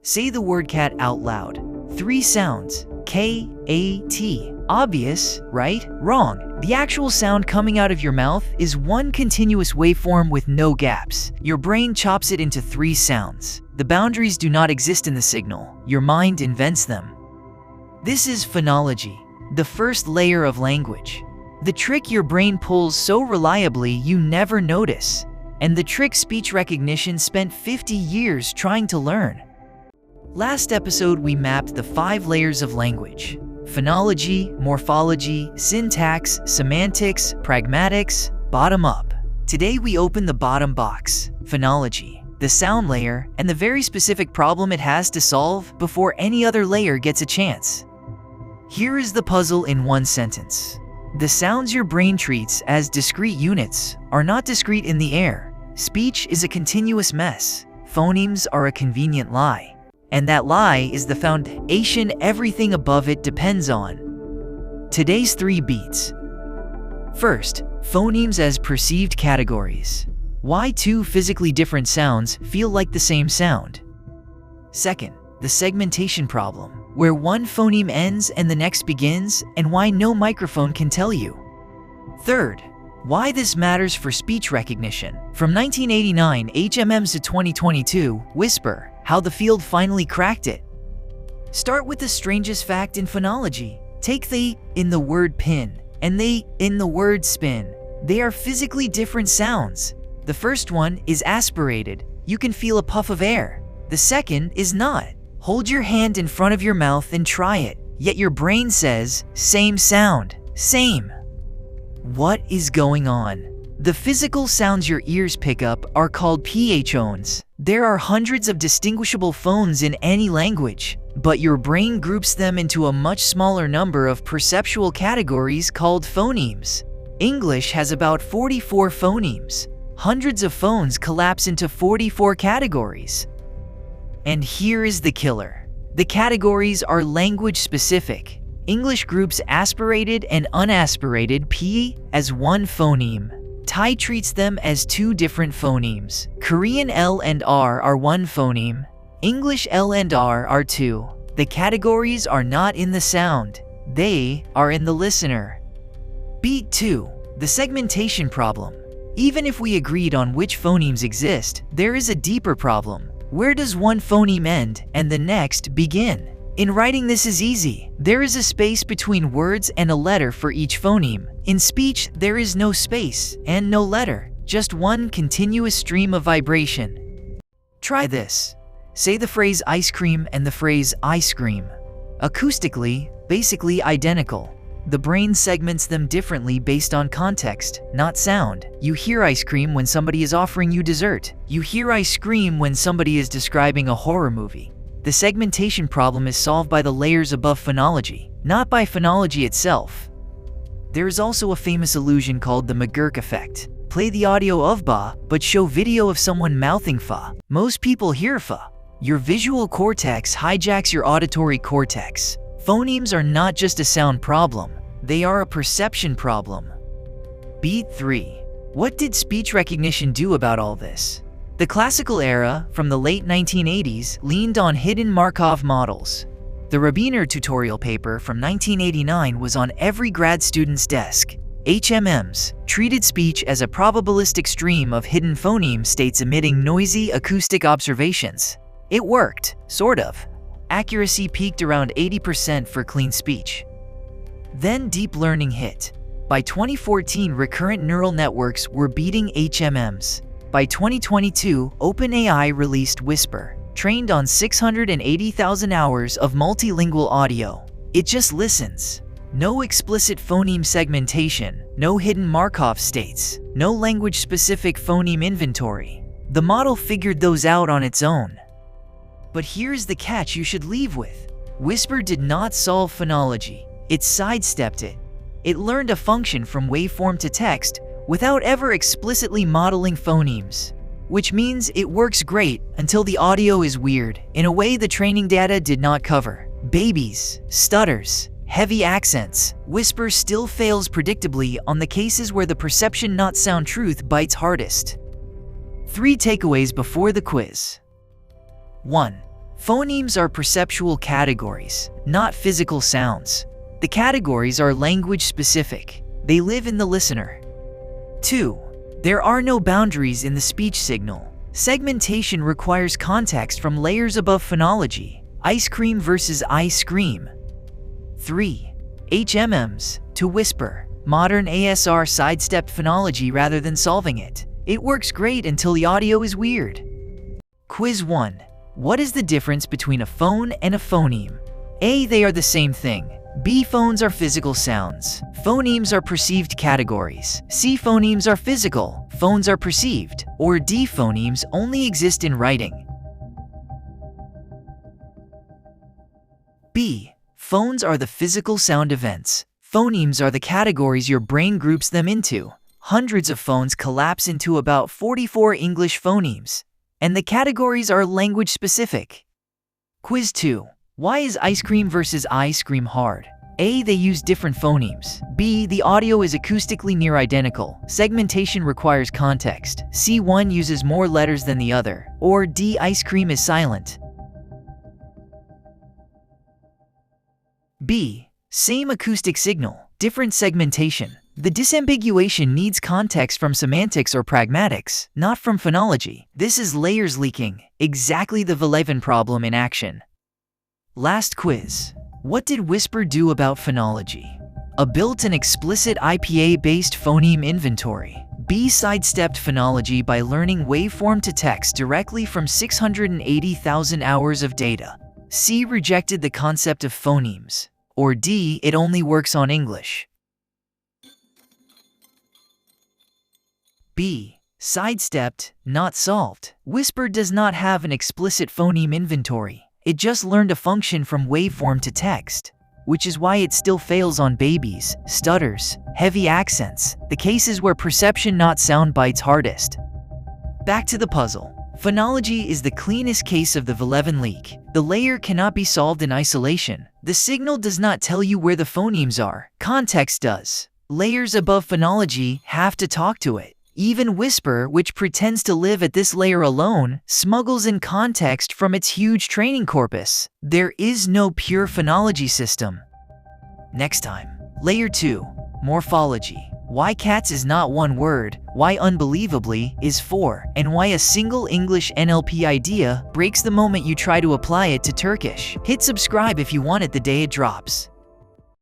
Say the word cat out loud. 3 sounds. K-A-T. Obvious, right? Wrong. The actual sound coming out of your mouth is one continuous waveform with no gaps. Your brain chops it into 3 sounds. The boundaries do not exist in the signal. Your mind invents them. This is phonology, the first layer of language. The trick your brain pulls so reliably you never notice, and the trick speech recognition spent 50 years trying to learn. Last episode, we mapped the 5 layers of language: phonology, morphology, syntax, semantics, pragmatics, bottom up. Today we open the bottom box, phonology, the sound layer, and the very specific problem it has to solve before any other layer gets a chance. Here is the puzzle in one sentence. The sounds your brain treats as discrete units are not discrete in the air. Speech is a continuous mess. Phonemes are a convenient lie. And that lie is the foundation everything above it depends on. Today's 3 beats. First, phonemes as perceived categories. Why 2 physically different sounds feel like the same sound. Second, the segmentation problem, where one phoneme ends and the next begins, and why no microphone can tell you. Third, why this matters for speech recognition. From 1989 HMMs to 2022, Whisper, how the field finally cracked it. Start with the strangest fact in phonology. Take the in the word pin and they in the word spin. They are physically different sounds. The first one is aspirated. You can feel a puff of air. The second is not. Hold your hand in front of your mouth and try it. Yet your brain says, same sound, same. What is going on? The physical sounds your ears pick up are called phones. There are hundreds of distinguishable phones in any language, but your brain groups them into a much smaller number of perceptual categories called phonemes. English has about 44 phonemes. Hundreds of phones collapse into 44 categories. And here is the killer. The categories are language-specific. English groups aspirated and unaspirated p as one phoneme. Thai treats them as 2 different phonemes. Korean L and R are one phoneme. English L and R are 2. The categories are not in the sound. They are in the listener. Beat 2. The segmentation problem. Even if we agreed on which phonemes exist, there is a deeper problem. Where does one phoneme end and the next begin? In writing, this is easy. There is a space between words and a letter for each phoneme. In speech, there is no space and no letter, just one continuous stream of vibration. Try this. Say the phrase ice cream and the phrase ice cream. Acoustically, basically identical. The brain segments them differently based on context, not sound. You hear ice cream when somebody is offering you dessert. You hear ice cream when somebody is describing a horror movie. The segmentation problem is solved by the layers above phonology, not by phonology itself. There is also a famous illusion called the McGurk effect. Play the audio of ba, but show video of someone mouthing fa. Most people hear fa. Your visual cortex hijacks your auditory cortex. Phonemes are not just a sound problem, they are a perception problem. Beat 3. What did speech recognition do about all this? The classical era, from the late 1980s, leaned on hidden Markov models. The Rabiner tutorial paper from 1989 was on every grad student's desk. HMMs treated speech as a probabilistic stream of hidden phoneme states emitting noisy acoustic observations. It worked, sort of. Accuracy peaked around 80% for clean speech. Then deep learning hit. By 2014, recurrent neural networks were beating HMMs. By 2022, OpenAI released Whisper, trained on 680,000 hours of multilingual audio. It just listens. No explicit phoneme segmentation, no hidden Markov states, no language-specific phoneme inventory. The model figured those out on its own. But here's the catch you should leave with. Whisper did not solve phonology. It sidestepped it. It learned a function from waveform to text without ever explicitly modeling phonemes. Which means it works great until the audio is weird, in a way the training data did not cover. Babies, stutters, heavy accents. Whisper still fails predictably on the cases where the perception not sound truth bites hardest. 3 takeaways before the quiz. 1. Phonemes are perceptual categories, not physical sounds. The categories are language-specific. They live in the listener. 2. There are no boundaries in the speech signal. Segmentation requires context from layers above phonology. Ice cream versus I scream. 3. HMMs, to whisper. Modern ASR sidestepped phonology rather than solving it. It works great until the audio is weird. Quiz 1. What is the difference between a phone and a phoneme? A. They are the same thing. B. Phones are physical sounds. Phonemes are perceived categories. C. Phonemes are physical. Phones are perceived. Or D. Phonemes only exist in writing. B. Phones are the physical sound events. Phonemes are the categories your brain groups them into. Hundreds of phones collapse into about 44 English phonemes, and the categories are language-specific. Quiz 2. Why is ice cream versus I scream hard? A. They use different phonemes. B. The audio is acoustically near identical. Segmentation requires context. C. One uses more letters than the other. Or D. Ice cream is silent. B. Same acoustic signal, different segmentation. The disambiguation needs context from semantics or pragmatics, not from phonology. This is layers leaking, exactly the Villeven problem in action. Last quiz. What did Whisper do about phonology? A. Built an explicit IPA-based phoneme inventory. B. Sidestepped phonology by learning waveform to text directly from 680,000 hours of data. C. Rejected the concept of phonemes. Or D. It only works on English. B. Sidestepped, not solved. Whisper does not have an explicit phoneme inventory. It just learned a function from waveform to text, which is why it still fails on babies, stutters, heavy accents, the cases where perception not sound bites hardest. Back to the puzzle. Phonology is the cleanest case of the Villeven leak. The layer cannot be solved in isolation. The signal does not tell you where the phonemes are. Context does. Layers above phonology have to talk to it. Even Whisper, which pretends to live at this layer alone, smuggles in context from its huge training corpus. There is no pure phonology system. Next time, Layer 2, Morphology. Why cats is not one word, why unbelievably is 4, and why a single English NLP idea breaks the moment you try to apply it to Turkish. Hit subscribe if you want it the day it drops.